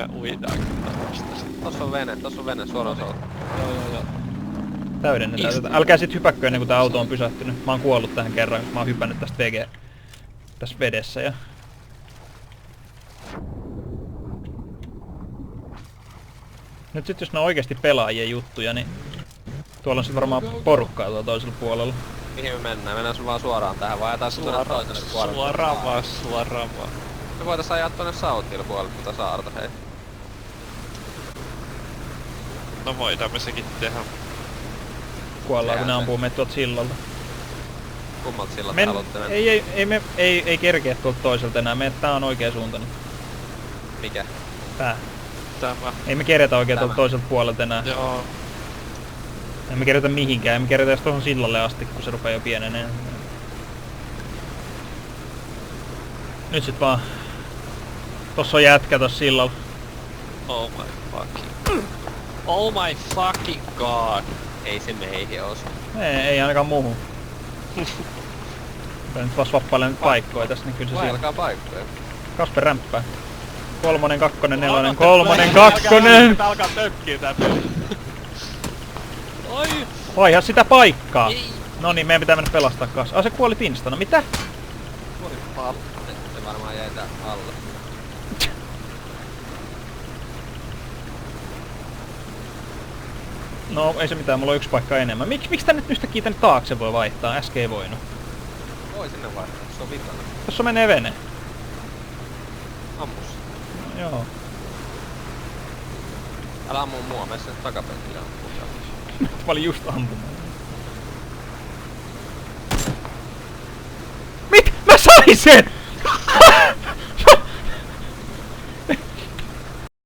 Me uidaan kyllä vasta. Tossa on vene suoraan seutu. Joo. Täydennetään tätä. Älkää sit hypäkkö ennen kuin tää auto on pysähtynyt. Mä oon kuollut tähän kerran, mä oon hypännyt tästä tässä vedessä ja... Nyt sit jos ne on oikeesti pelaajien juttuja, niin... Tuolla on sit varmaan porukkaa tuolla toisella puolella. Mihin me mennään? Mennään sun vaan suoraan tähän vai ajetaan sun tuonne toiselle puolelle? Suoraan vaan. Me voitais ajaa tuonne Southille puolelle tuota saarta, hei. No voidaan me sekin tehdä. Kuollaan kun ne ampuu meitä tuolta sillalta. Kummalta sillat te haluatte mennä? Ei kerkeä tuolta toiselta enää. Tää on oikea suunta nyt. Mikä? Tää. Tämä. Ei me kerätä oikein tuolta toiselta puolelta enää. Joo. Ei me kerätä mihinkään. Ei me kerätä edes tohon sillalle asti, kun se rupee jo pienenee. Nyt sit vaan. Tossa on jätkä tossa sillalla. Oh my fucking god. Ei se meihin osu. Ei ainakaan muuhun. Mä nyt vaan swappailen paikkoja tässä, niin kyllä se siellä. Vaelkaa paikkoja. Kasper rämppää. 3, 2, 4, 3, 2. Alkaa tökkiä tää peli. Oi! Vaiha sitä paikkaa! No niin, meidän pitää mennä pelastaa kanssa. Se kuoli instana. Mitä? Se varmaan jäi tää alle. No ei se mitään, mulla on yksi paikka enemmän. Miksi tänne yhtäkkiä tänne taakse voi vaihtaa? Äsken ei voinut. Voi sinne vaihtaa, se on vitonen. Tossa menee vene. Ammus. No, joo. Älä ammu mua, mene sinne takapenkille ampuu. Mä olin just ampumaan. Mit? Mä sain sen!